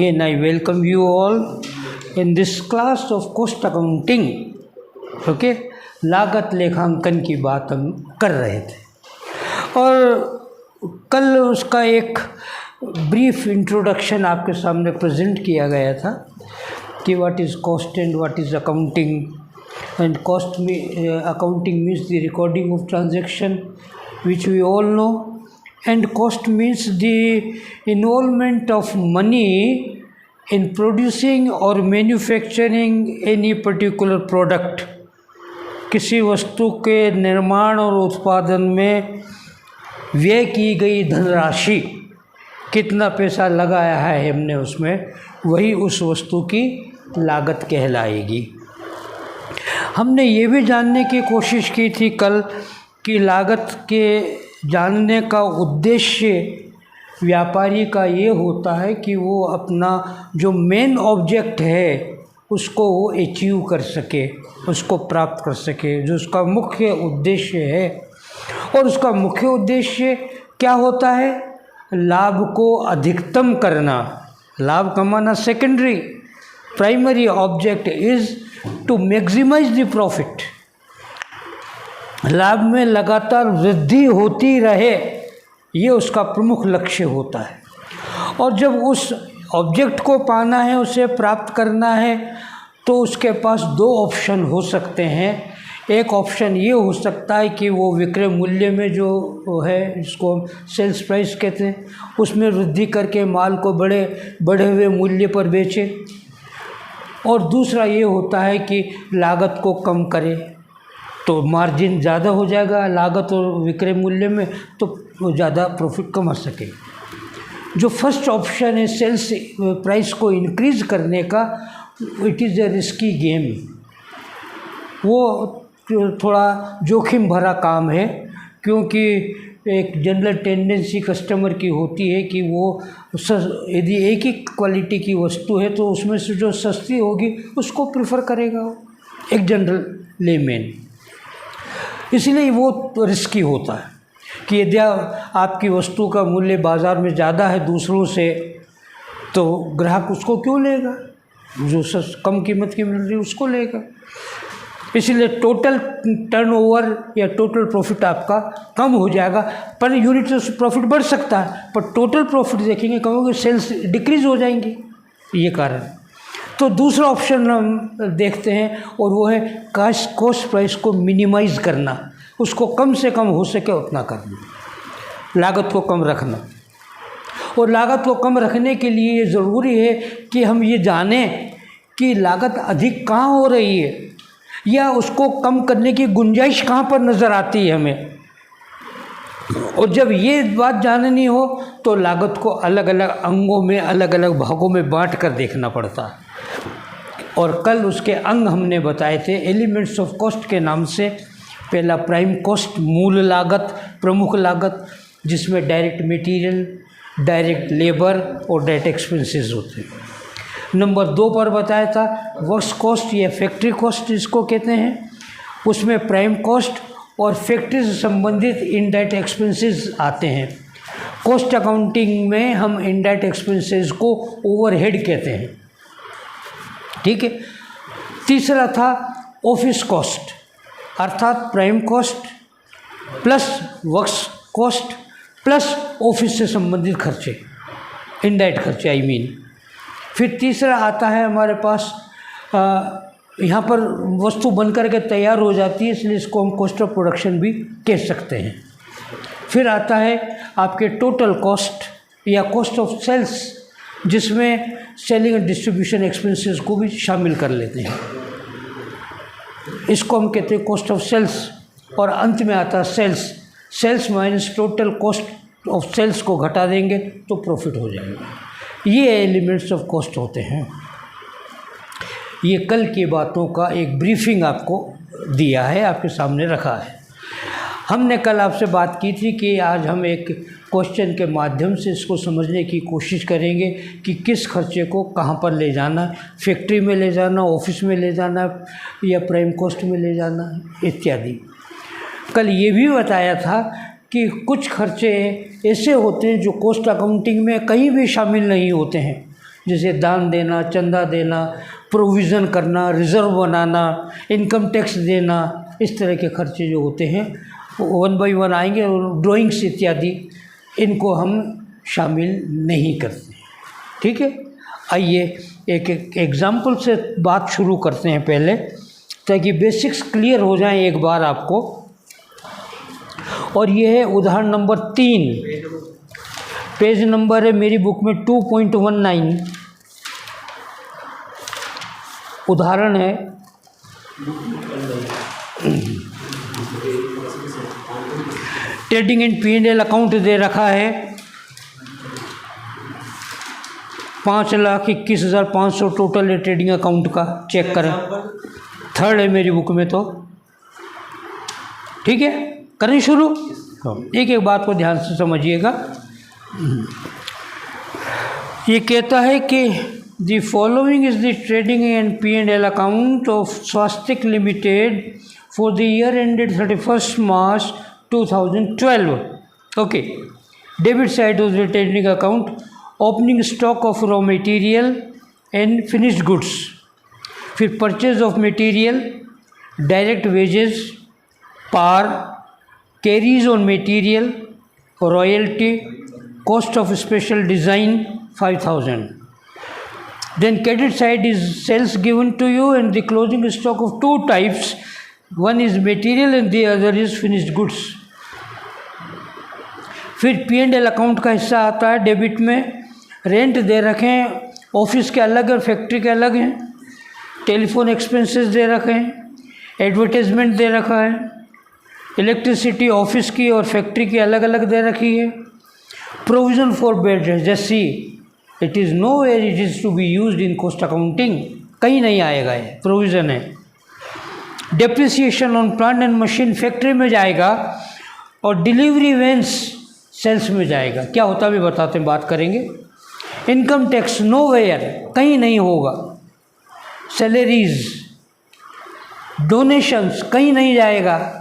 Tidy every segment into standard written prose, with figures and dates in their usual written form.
Again, I welcome you all in this class of cost accounting. Okay, लागत लेखांकन की बात हम कर रहे थे और कल उसका एक ब्रीफ इंट्रोडक्शन आपके सामने प्रेजेंट किया गया था कि what is cost and what is accounting and cost में accounting means the recording of transaction which we all know, and cost means the involvement of money in producing or manufacturing any particular product. किसी वस्तु के निर्माण और उत्पादन में व्यय की गई धनराशि, कितना पैसा लगाया है हमने उसमें, वही उस वस्तु की लागत कहलाएगी। हमने ये भी जानने की कोशिश की थी कल कि लागत के जानने का उद्देश्य व्यापारी का ये होता है कि वो अपना जो मेन ऑब्जेक्ट है उसको वो अचीव कर सके, उसको प्राप्त कर सके, जो उसका मुख्य उद्देश्य है। और उसका मुख्य उद्देश्य क्या होता है? लाभ को अधिकतम करना। लाभ कमाना secondary, primary object is to maximise the profit. लाभ में लगातार वृद्धि होती रहे, ये उसका प्रमुख लक्ष्य होता है। और जब उस ऑब्जेक्ट को पाना है, उसे प्राप्त करना है, तो उसके पास दो ऑप्शन हो सकते हैं। एक ऑप्शन ये हो सकता है कि वो विक्रय मूल्य में जो है, इसको सेल्स प्राइस कहते हैं, उसमें वृद्धि करके माल को बढ़े हुए मूल्य पर बेचे। और दूसरा ये होता है कि लागत को कम करे, तो मार्जिन ज़्यादा हो जाएगा लागत और विक्रय मूल्य में, तो ज़्यादा प्रॉफिट कमा सके। जो फर्स्ट ऑप्शन है सेल्स प्राइस को इंक्रीज़ करने का, it is a risky game. वो थोड़ा जोखिम भरा काम है, क्योंकि एक जनरल टेंडेंसी कस्टमर की होती है कि वो यदि एक ही क्वालिटी की वस्तु है तो उसमें से जो सस्ती होगी उसको प्रेफर करेगा एक जनरल लेमैन। इसलिए वो रिस्की होता है कि यदि आपकी वस्तु का मूल्य बाज़ार में ज़्यादा है दूसरों से, तो ग्राहक उसको क्यों लेगा? जो कम कीमत की मिल रही है उसको लेगा। इसलिए टोटल टर्नओवर या टोटल प्रॉफिट आपका कम हो जाएगा। पर यूनिट प्रॉफिट बढ़ सकता है, पर टोटल प्रॉफिट देखेंगे कम होगा, सेल्स डिक्रीज़ हो जाएंगी। ये कारण। तो दूसरा ऑप्शन हम देखते हैं और वो है कॉस्ट प्राइस को मिनिमाइज़ करना, उसको कम से कम हो सके उतना करना, लागत को कम रखना। और लागत को कम रखने के लिए ये ज़रूरी है कि हम ये जानें कि लागत अधिक कहाँ हो रही है या उसको कम करने की गुंजाइश कहाँ पर नज़र आती है हमें। और जब ये बात जाननी हो तो लागत को अलग अलग अंगों में, अलग अलग भागों में बांट कर देखना पड़ता है। और कल उसके अंग हमने बताए थे एलिमेंट्स ऑफ कॉस्ट के नाम से। पहला प्राइम कॉस्ट, मूल लागत, प्रमुख लागत, जिसमें डायरेक्ट मटेरियल, डायरेक्ट लेबर और डायरेक्ट एक्सपेंसेस होते हैं। नंबर 2 पर बताया था वर्क्स कॉस्ट या फैक्ट्री कॉस्ट इसको कहते हैं। उसमें प्राइम कॉस्ट और फैक्ट्री से संबंधित इनडायरेक्ट एक्सपेंसेस आते हैं। कॉस्ट अकाउंटिंग में हम इनडायरेक्ट एक्सपेंसेस को ओवरहेड कहते हैं। ठीक है। तीसरा था ऑफिस कॉस्ट, अर्थात prime cost plus works cost plus office से संबंधित खर्चे, इनडायरेक्ट खर्चे आई मीन। फिर तीसरा आता है हमारे पास, यहाँ पर वस्तु बनकर के तैयार हो जाती है, इसलिए इसको हम कॉस्ट ऑफ प्रोडक्शन भी कह सकते हैं। फिर आता है आपके टोटल कॉस्ट या कॉस्ट ऑफ सेल्स, जिसमें सेलिंग एंड डिस्ट्रीब्यूशन एक्सपेंसेस को भी शामिल कर लेते हैं। इसको हम कहते हैं कॉस्ट ऑफ सेल्स। और अंत में आता है sales minus total cost of sales को घटा देंगे तो प्रॉफिट हो जाएगा। ये एलिमेंट्स ऑफ कॉस्ट होते हैं। ये कल की बातों का एक ब्रीफिंग आपको दिया है, आपके सामने रखा है। हमने कल आपसे बात की थी कि आज हम एक क्वेश्चन के माध्यम से इसको समझने की कोशिश करेंगे कि किस खर्चे को कहाँ पर ले जाना, फैक्ट्री में ले जाना, ऑफिस में ले जाना या प्राइम कॉस्ट में ले जाना इत्यादि। कल ये भी बताया था कि कुछ खर्चे ऐसे होते हैं जो कॉस्ट अकाउंटिंग में कहीं भी शामिल नहीं होते हैं, जैसे दान देना, चंदा देना, प्रोविज़न करना, रिज़र्व बनाना, इनकम टैक्स देना, इस तरह के खर्चे जो होते हैं वो 1 बाय 1 आएंगे। और ड्राइंग्स इत्यादि इनको हम शामिल नहीं करते। ठीक है, आइए एक एग्ज़ाम्पल से बात शुरू करते हैं पहले, ताकि बेसिक्स क्लियर हो जाएं एक बार आपको। और ये है उदाहरण नंबर 3, पेज नंबर है मेरी बुक में 2.19। उदाहरण है ट्रेडिंग एंड P&L अकाउंट दे रखा है 5,21,500 टोटल है ट्रेडिंग अकाउंट का। चेक करें, 3rd है मेरी बुक में। तो ठीक है, करें शुरू। एक एक बात को ध्यान से समझिएगा। ये कहता है कि the following is the trading and P&L account of Swastik limited for the year ended 31 March 2012। Okay, debit side of the trading account, opening stock of raw material and finished goods, फिर purchase of material, direct wages, पार, carriage on material, royalty, cost of special design 5,000. Then credit side is sales given to you and the closing stock of 2 types. One is material and the other is finished goods. फिर P&L account का हिस्सा आता है debit में। Rent दे रखे हैं, office के अलग और फैक्ट्री के अलग हैं। टेलीफोन एक्सपेंसेस दे रखे हैं, एडवर्टाइजमेंट दे रखा है, इलेक्ट्रिसिटी ऑफिस की और फैक्ट्री की अलग अलग दे रखी है। प्रोविज़न फॉर बेड जैसी it is nowhere it is to be used in cost accounting, कहीं नहीं आएगा, ये प्रोविज़न है। Depreciation on plant and machine factory में जाएगा और डिलीवरी वेंस सेल्स में जाएगा। क्या होता है भी बताते हैं, बात करेंगे। इनकम टैक्स नो वेयर, कहीं नहीं होगा। सैलरीज, डोनेशंस कहीं नहीं जाएगा।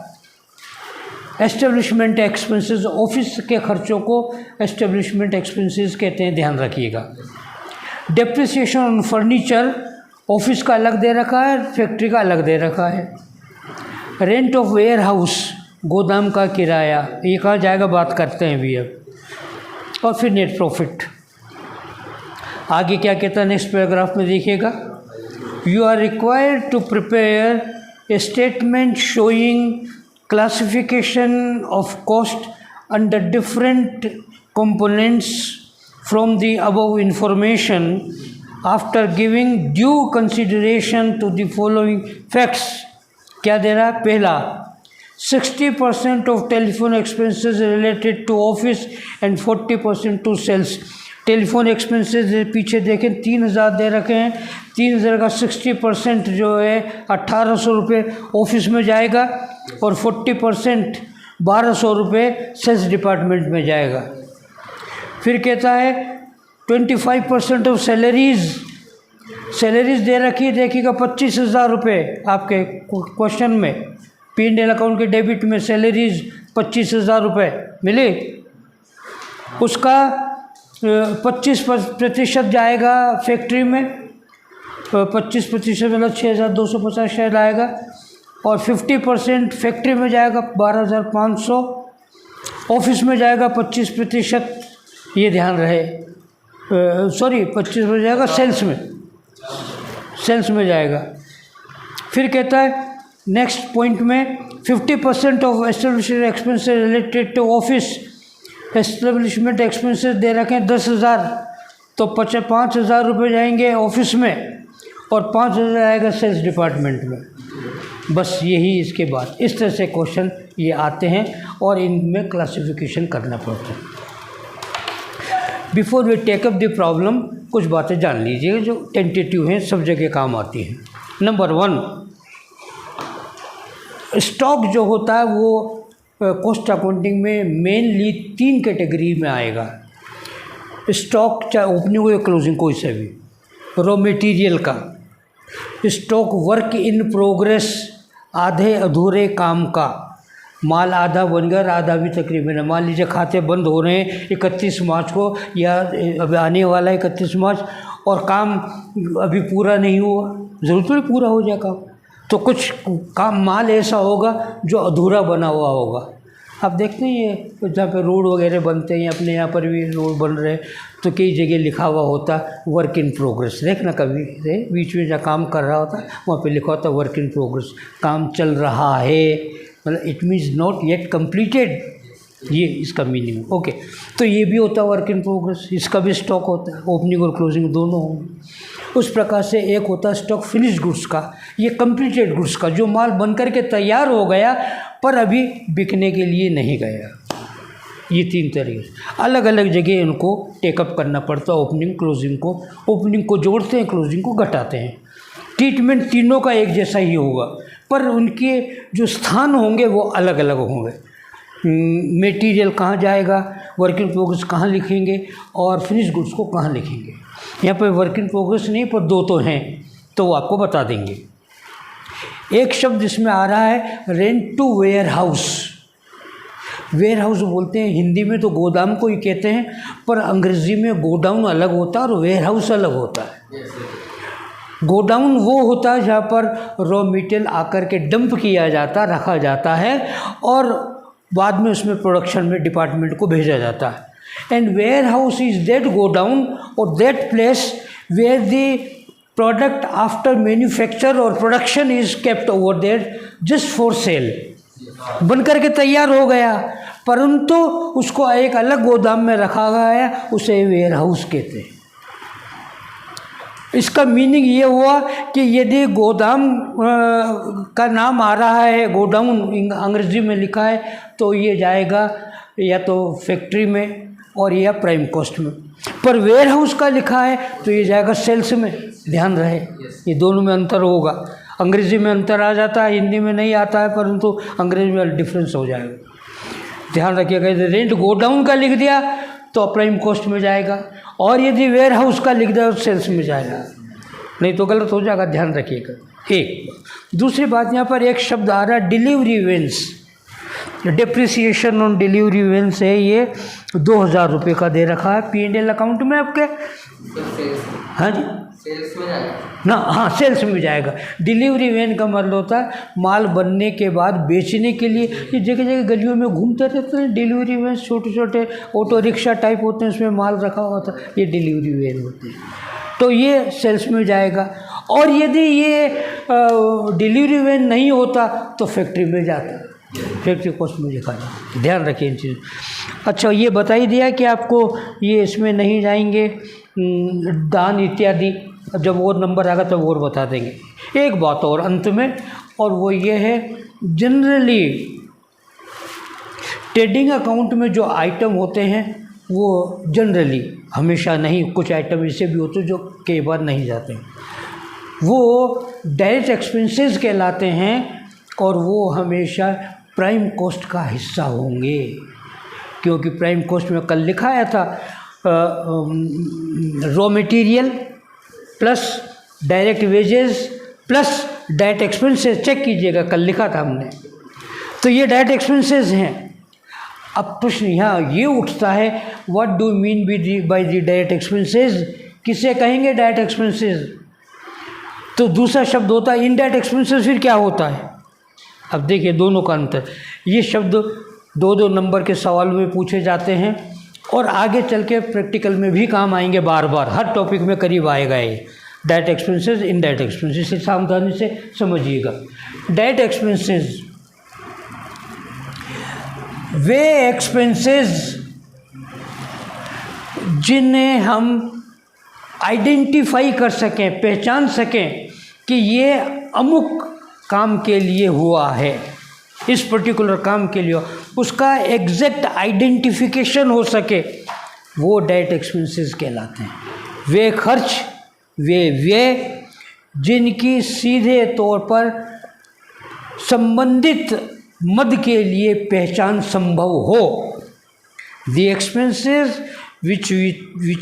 एस्टेब्लिशमेंट एक्सपेंसेस, ऑफिस के खर्चों को एस्टेब्लिशमेंट एक्सपेंसेस कहते हैं, ध्यान रखिएगा। डेप्रिसिएशन ऑन फर्नीचर, ऑफिस का अलग दे रखा है, फैक्ट्री का अलग दे रखा है। रेंट ऑफ वेयर हाउस, गोदाम का किराया, ये कहाँ जाएगा, बात करते हैं भी अब। और फिर नेट प्रॉफिट। आगे क्या कहता है नेक्स्ट पैराग्राफ में देखिएगा। You are required to prepare a statement showing classification of cost under different components from the above information after giving due consideration to the following facts. क्या दे रहा है, पहला 60% of telephone expenses related to office and 40% to sales. Telephone expenses पीछे देखें 3,000 दे रखे हैं, 3,000 का 60% जो है 1,800 रुपये ऑफिस में जाएगा और 40% 1,200 रुपये सेल्स डिपार्टमेंट में जाएगा। फिर कहता है 25% ऑफ सैलरीज दे रखी है, देखिएगा 25,000 रुपये आपके क्वेश्चन में। P&L अकाउंट के डेबिट में सैलरीज 25,000 रुपये मिली, उसका 25% जाएगा फैक्ट्री में, 25% मतलब 6,250 शायद आएगा, और 50% फैक्ट्री में जाएगा 12,500, ऑफिस में जाएगा 25%, ये ध्यान रहे। सॉरी 25 में जाएगा सेल्स में जाएगा। फिर कहता है नेक्स्ट पॉइंट में 50% of establishment expenses related to office. Establishment expenses दे रखे हैं 10,000, तो 5,000 रुपये जाएंगे ऑफिस में और 5,000 आएगा सेल्स डिपार्टमेंट में। बस यही इसके बाद इस तरह से क्वेश्चन ये आते हैं और इनमें क्लासिफिकेशन करना पड़ता है। Before we take up the problem कुछ बातें जान लीजिए जो टेंटेटिव हैं, सब जगह काम आती हैं। नंबर 1, स्टॉक जो होता है वो कॉस्ट अकाउंटिंग में मेनली 3 कैटेगरी में आएगा। स्टॉक चाहे ओपनिंग हो या क्लोजिंग कोई से भी, रॉ मटेरियल का स्टॉक, वर्क इन प्रोग्रेस आधे अधूरे काम का माल, आधा बन गया आधा भी तकरीबन है। मान लीजिए खाते बंद हो रहे हैं 31 मार्च को या अब आने वाला है 31 मार्च और काम अभी पूरा नहीं हुआ, ज़रूर थोड़ी पूरा हो जाए काम, तो कुछ काम माल ऐसा होगा जो अधूरा बना हुआ होगा। आप देखते हैं ये जहाँ पे रोड वगैरह बनते हैं, अपने यहाँ पर भी रोड बन रहे हैं, तो कई जगह लिखा हुआ होता वर्क इन प्रोग्रेस। देखना कभी बीच में जहाँ काम कर रहा होता वहाँ पे लिखा होता वर्क इन प्रोग्रेस, काम चल रहा है, मतलब it means not yet completed, ये इसका मीनिंग। ओके, तो ये भी होता है वर्क इन प्रोग्रेस, इसका भी स्टॉक होता है, ओपनिंग और क्लोजिंग दोनों होंगे। उस प्रकार से एक होता है स्टॉक फिनिश गुड्स का, ये कंप्लीटेड गुड्स का, जो माल बन कर के तैयार हो गया पर अभी बिकने के लिए नहीं गया। ये 3 तरीके से अलग अलग जगह इनको टेकअप करना पड़ता है। ओपनिंग क्लोजिंग को, ओपनिंग को जोड़ते हैं, क्लोजिंग को घटाते हैं। ट्रीटमेंट तीनों का एक जैसा ही होगा, पर उनके जो स्थान होंगे वो अलग अलग होंगे। मटेरियल कहाँ जाएगा, वर्क इन प्रोग्रेस कहाँ लिखेंगे और फिनिश गुड्स को कहाँ लिखेंगे। यहाँ पर वर्क इन प्रोग्रेस नहीं, पर 2 तो हैं, तो वो आपको बता देंगे। एक शब्द इसमें आ रहा है rent to warehouse. Warehouse बोलते हैं हिंदी में तो गोदाम को ही कहते हैं, पर अंग्रेजी में गोडाउन अलग होता है और वेयर हाउस अलग होता है। गोडाउन वो होता है जहाँ पर रॉ मटेरियल आकर के डंप किया जाता, रखा जाता है और बाद में उसमें प्रोडक्शन में डिपार्टमेंट को भेजा जाता है। And warehouse is that godown और that place where the product after manufacture और production is kept over there just for sale. बन करके तैयार हो गया परंतु उसको एक अलग गोदाम में रखा गया है, उसे वेयर हाउस कहते हैं। इसका मीनिंग ये हुआ कि यदि गोदाम का नाम आ रहा है, गोडाउन अंग्रेजी में लिखा है, तो ये जाएगा या तो फैक्ट्री में और या प्राइम कॉस्ट में, पर वेयर हाउस का लिखा है तो ये जाएगा सेल्स में। ध्यान रहे, ये दोनों में अंतर होगा। अंग्रेजी में अंतर आ जाता है, हिंदी में नहीं आता है, परंतु अंग्रेजी में डिफरेंस हो जाएगा। ध्यान रखिएगा, यदि रेंट गोडाउन का लिख दिया तो प्राइम कॉस्ट में जाएगा और यदि वेयर हाउस का लिख दिया तो सेल्स में जाएगा, नहीं तो गलत हो जाएगा। ध्यान रखिएगा। एक दूसरी बात, यहाँ पर एक शब्द आ रहा है delivery vans. Depreciation on delivery vans है, ये 2000 रुपये का दे रखा है P&L अकाउंट में आपके। हाँ जी, सेल्स में जाएगा ना? हाँ, सेल्स में जाएगा। डिलीवरी वैन का मतलब होता है माल बनने के बाद बेचने के लिए। ये जगह जगह गलियों में घूमते रहते हैं डिलीवरी वैन, छोटे छोटे ऑटो रिक्शा टाइप होते हैं, उसमें माल रखा हुआ होता है, ये डिलीवरी वैन होते हैं, तो ये सेल्स में जाएगा। और यदि ये डिलीवरी वैन नहीं होता तो फैक्ट्री में जाता, फैक्ट्री कॉस्ट में लिखा जाता। ध्यान रखिए इन चीज़। अच्छा, ये बता ही दिया कि आपको ये इसमें नहीं जाएंगे दान इत्यादि, जब और नंबर आएगा तब और बता देंगे। एक बात और अंत में, और वो ये है जनरली ट्रेडिंग अकाउंट में जो आइटम होते हैं वो जनरली, हमेशा नहीं, कुछ आइटम ऐसे भी होते हैं जो कई बार नहीं जाते हैं, वो डायरेक्ट एक्सपेंसेस कहलाते हैं और वो हमेशा प्राइम कॉस्ट का हिस्सा होंगे। क्योंकि प्राइम कॉस्ट में कल लिखा आया था raw material plus direct wages plus direct expenses. Check कीजिएगा, कल लिखा था हमने, तो ये डायरेक्ट एक्सपेंसेस हैं। अब प्रश्न यहाँ ये उठता है, what do mean by the direct expenses, किसे कहेंगे डायरेक्ट एक्सपेंसेस? तो दूसरा शब्द होता है इनडायरेक्ट एक्सपेंसेस। फिर क्या होता है? अब देखिए दोनों का अंतर। ये शब्द 2-2 नंबर के सवाल में पूछे जाते हैं और आगे चल के प्रैक्टिकल में भी काम आएंगे, बार बार हर टॉपिक में करीब आएगा ये डायरेक्ट एक्सपेंसेस, इनडायरेक्ट एक्सपेंसेस। से सावधानी से समझिएगा। डायरेक्ट एक्सपेंसेस वे एक्सपेंसेस जिन्हें हम आइडेंटिफाई कर सकें, पहचान सकें कि ये अमुक काम के लिए हुआ है, इस पर्टिकुलर काम के लिए, उसका एग्जैक्ट आइडेंटिफिकेशन हो सके, वो डायरेक्ट एक्सपेंसेस कहलाते हैं। वे खर्च, वे व्यय जिनकी सीधे तौर पर संबंधित मद के लिए पहचान संभव हो। The expenses which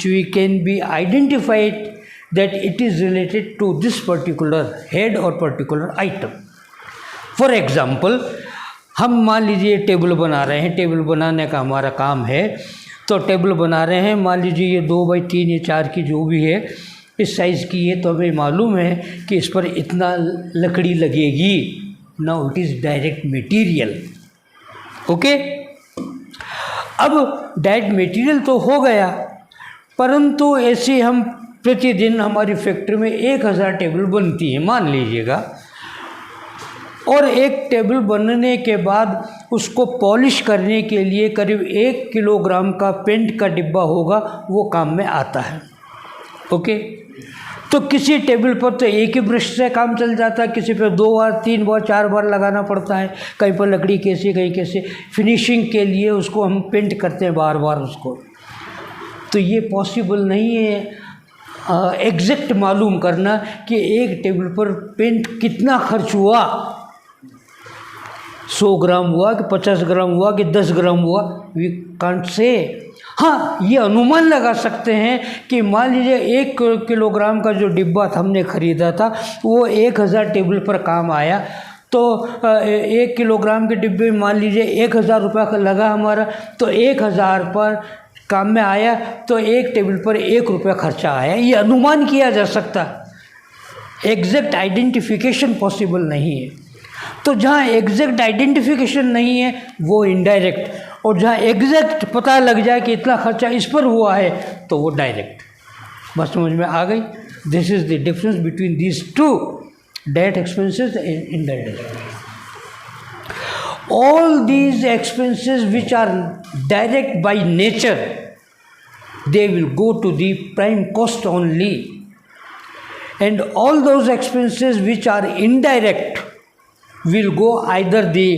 we can be identified that it is related to this particular head or particular item. For example, हम मान लीजिए टेबल बना रहे हैं, टेबल बनाने का हमारा काम है, तो टेबल बना रहे हैं, मान लीजिए ये 2x3 या 4 की जो भी है, इस साइज़ की है तो हमें मालूम है कि इस पर इतना लकड़ी लगेगी। Now it is direct material. Okay, अब डायरेक्ट मटेरियल तो हो गया, परंतु ऐसे हम प्रतिदिन हमारी फैक्ट्री में 1000 टेबल बनती है मान लीजिएगा, और एक टेबल बनने के बाद उसको पॉलिश करने के लिए करीब 1 किलोग्राम का पेंट का डिब्बा होगा, वो काम में आता है। ओके, तो किसी टेबल पर तो एक ही ब्रश से काम चल जाता है, किसी पर 2 बार 3 बार 4 बार लगाना पड़ता है, कहीं पर लकड़ी कैसी कहीं कैसे, फिनिशिंग के लिए उसको हम पेंट करते हैं बार बार उसको। तो ये पॉसिबल नहीं है एग्जैक्ट मालूम करना कि एक टेबल पर पेंट कितना खर्च हुआ, 100 ग्राम हुआ कि 50 ग्राम हुआ कि 10 ग्राम हुआ, वी कांट से। हाँ, ये अनुमान लगा सकते हैं कि मान लीजिए 1 किलोग्राम का जो डिब्बा हमने ख़रीदा था वो 1000 टेबल पर काम आया, तो 1 किलोग्राम के डिब्बे में मान लीजिए 1000 रुपये का लगा हमारा, तो 1000 पर काम में आया, तो एक टेबल पर 1 रुपया खर्चा आया। ये अनुमान किया जा सकता, एग्जैक्ट आइडेंटिफिकेशन पॉसिबल नहीं है। तो जहाँ एग्जैक्ट आइडेंटिफिकेशन नहीं है वो इनडायरेक्ट, और जहाँ एग्जैक्ट पता लग जाए कि इतना खर्चा इस पर हुआ है तो वो डायरेक्ट। बस समझ में आ गई। This is the difference between these two, direct expenses and indirect. All these expenses which are direct by nature, they will go to the prime cost only, and all those expenses which are indirect will go either the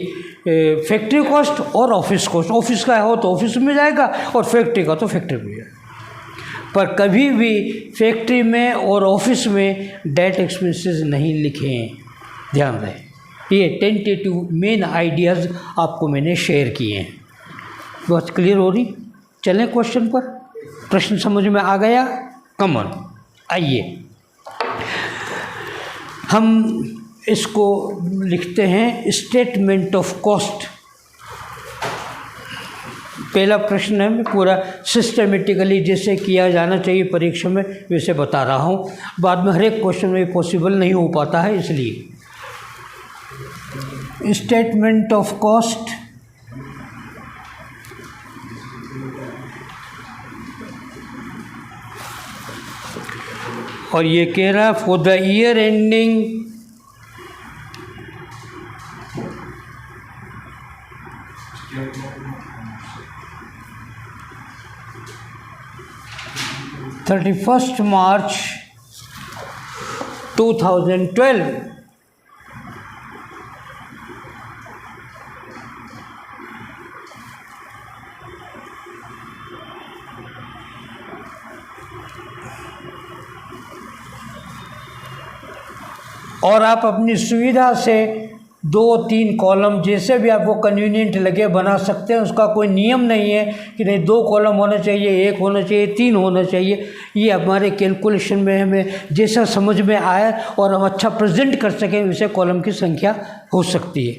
factory cost और office cost. Office का हो तो office में जाएगा और factory का तो factory में जाएगा, पर कभी भी फैक्ट्री में और ऑफिस में डायरेक्ट एक्सपेंसेस नहीं लिखे हैं, ध्यान रहे। ये टेंटेटिव मेन आइडियाज़ आपको मैंने शेयर किए हैं। बात क्लियर हो रही? चलें क्वेश्चन पर। प्रश्न समझ में आ गया? कमन, आइए हम इसको लिखते हैं स्टेटमेंट ऑफ कॉस्ट। पहला प्रश्न है, मैं पूरा सिस्टमेटिकली जैसे किया जाना चाहिए परीक्षा में वैसे बता रहा हूँ। बाद में हर एक क्वेश्चन में पॉसिबल नहीं हो पाता है, इसलिए स्टेटमेंट ऑफ कॉस्ट और ये कह रहा for the year ending 31 March 2012 और आप अपनी सुविधा से 2-3 कॉलम जैसे भी आपको कन्वीनियंट लगे बना सकते हैं। उसका कोई नियम नहीं है कि नहीं 2 कॉलम होना चाहिए, 1 होना चाहिए, 3 होना चाहिए। ये हमारे कैलकुलेशन में हमें जैसा समझ में आए और हम अच्छा प्रेजेंट कर सकें वैसे कॉलम की संख्या हो सकती है।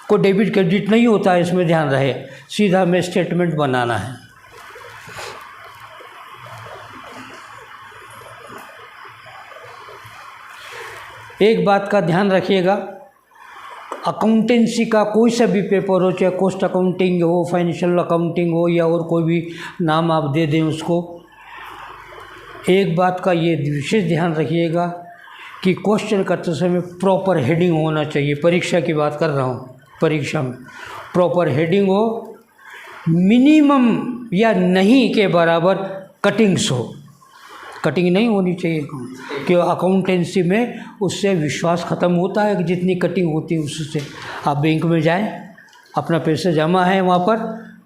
कोई डेबिट क्रेडिट नहीं होता है, इसमें ध्यान रहे। सीधा हमें स्टेटमेंट बनाना है। एक बात का ध्यान रखिएगा, अकाउंटेंसी का कोई सा भी पेपर हो, चाहे कॉस्ट अकाउंटिंग हो, फाइनेंशियल अकाउंटिंग हो या और कोई भी नाम आप दे दें उसको, एक बात का ये विशेष ध्यान रखिएगा कि क्वेश्चन करते समय प्रॉपर हेडिंग होना चाहिए। परीक्षा की बात कर रहा हूँ, परीक्षा में प्रॉपर हेडिंग हो, मिनिमम या नहीं के बराबर कटिंग्स हो। कटिंग नहीं होनी चाहिए कि अकाउंटेंसी में उससे विश्वास ख़त्म होता है कि जितनी कटिंग होती है उससे। आप बैंक में जाएं, अपना पैसे जमा है वहाँ पर,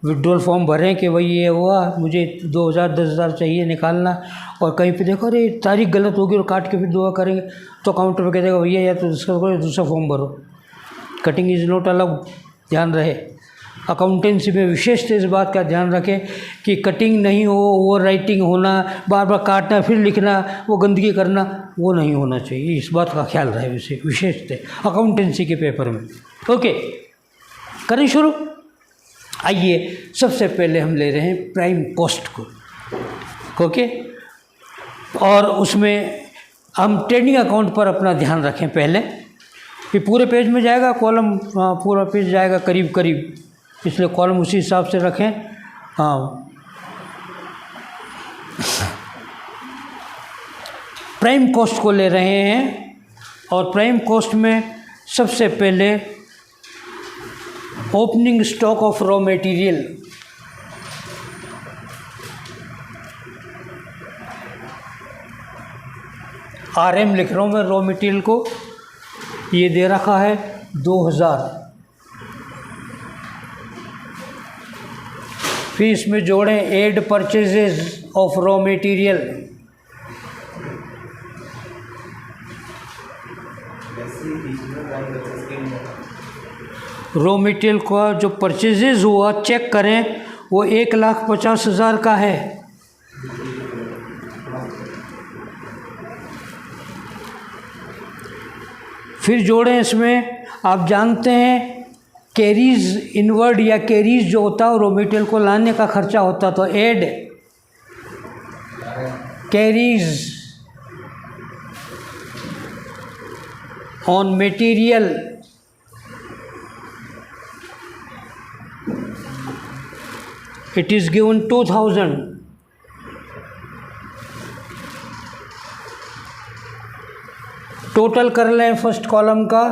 विड्रॉल फॉर्म भरें कि भाई ये हुआ मुझे 2000 10,000 चाहिए निकालना, और कहीं पे देखो अरे तारीख गलत होगी और काट के फिर दुआ करेंगे तो काउंटर पे कह देगा भैया या तो दूसरा फॉर्म भरो। कटिंग इज़ नॉट अलाउड, ध्यान रहे। अकाउंटेंसी में विशेष इस बात का ध्यान रखें कि कटिंग नहीं हो, ओवर राइटिंग होना, बार बार काटना फिर लिखना, वो गंदगी करना, वो नहीं होना चाहिए। इस बात का ख्याल रहे विशेष थे अकाउंटेंसी के पेपर में। ओके, करें शुरू। आइए सबसे पहले हम ले रहे हैं प्राइम कॉस्ट को। ओके, और उसमें हम ट्रेडिंग अकाउंट पर अपना ध्यान रखें पहले। ये पूरे पेज में जाएगा कॉलम, पूरा पेज जाएगा करीब करीब, इसलिए कॉलम उसी हिसाब से रखें। हाँ, प्राइम कॉस्ट को ले रहे हैं और प्राइम कॉस्ट में सबसे पहले opening stock of raw material, RM लिख रहा हूँ मैं रॉ मटेरियल को, ये दे रखा है 2000। फिर इसमें जोड़ें add purchases of raw material, raw material का जो परचेजेज हुआ चेक करें, वो 1,50,000 का है। फिर जोड़ें इसमें, आप जानते हैं कैरीज इनवर्ड या कैरीज जो होता है रॉ मटेरियल को लाने का खर्चा होता, तो add carriage on material it is given 2000। Total कर लें फर्स्ट कॉलम का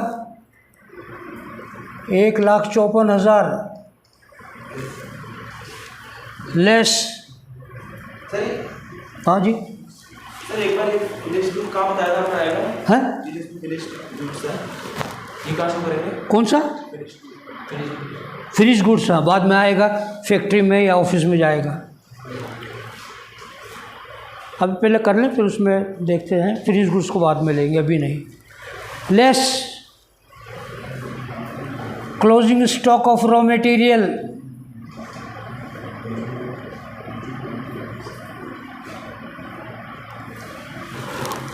1,54,000 लेस। हाँ जी सर, एक बार फिनिश गुड कहाँ बताया था आपने आएगा? हैं? फिनिश गुड्स है, ये कहाँ से करेंगे? कौन सा फिनिश गुड्स? हाँ, बाद में आएगा, फैक्ट्री में या ऑफिस में जाएगा। अब पहले कर लें, फिर उसमें देखते हैं, फिनिश गुड्स को बाद में लेंगे, अभी नहीं। Less closing stock of raw material,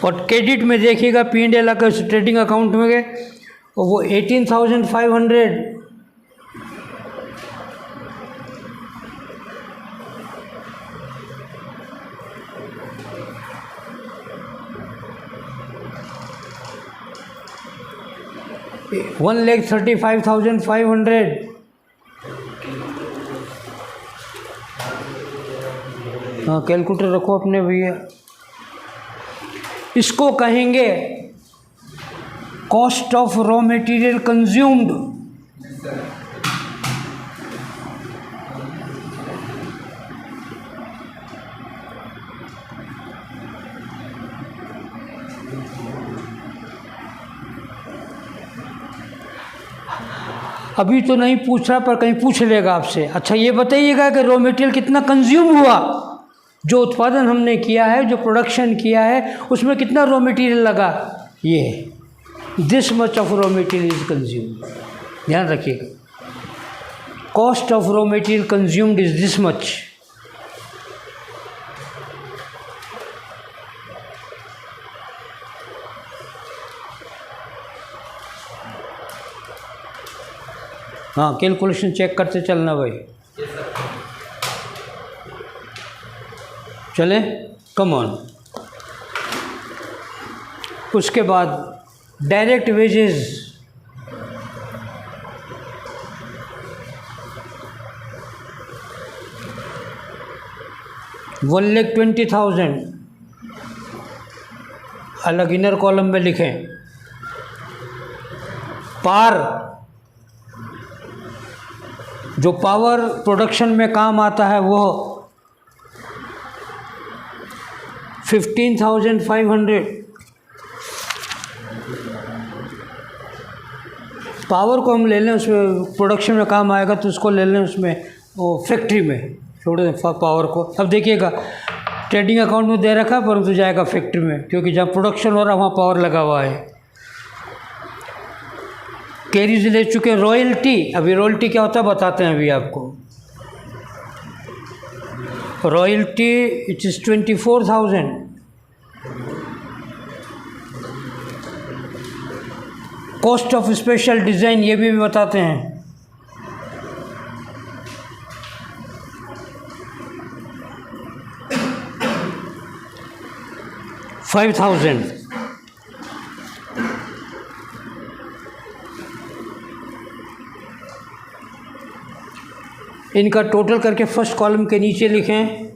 और क्रेडिट में देखिएगा P&L अकाउंट ट्रेडिंग अकाउंट में गए, वो 18,500 1,35,500। हाँ, कैलकुलेटर रखो अपने भैया। इसको कहेंगे cost of raw material consumed. अभी तो नहीं पूछ रहा, पर कहीं पूछ लेगा आपसे। अच्छा, ये बताइएगा कि रॉ मटेरियल कितना कंज्यूम हुआ, जो उत्पादन हमने किया है, जो प्रोडक्शन किया है, उसमें कितना रॉ मटेरियल लगा। ये this much of raw material is consumed, ध्यान रखिएगा। Cost of raw material consumed is this much. हाँ, कैलकुलेशन चेक करते चलना भाई। चले, कम ऑन। उसके बाद डायरेक्ट वेजेस, $1,20,000 अलग इनर कॉलम में लिखें। पार जो पावर प्रोडक्शन में काम आता है वो 15,500। पावर को हम ले लें, उसमें प्रोडक्शन में काम आएगा तो उसको ले लें उसमें, वो फैक्ट्री में छोड़ दें पावर को। अब देखिएगा ट्रेडिंग अकाउंट में दे रखा है, परंतु जाएगा फैक्ट्री में, क्योंकि जहाँ प्रोडक्शन हो रहा है वहाँ पावर लगा हुआ है। कैरीज ले चुके। रॉयल्टी, अभी रॉयल्टी क्या होता है बताते हैं अभी आपको। Royalty it is 24,000। Cost of special design ये भी बताते हैं। $5,000। इनका टोटल करके फर्स्ट कॉलम के नीचे लिखें।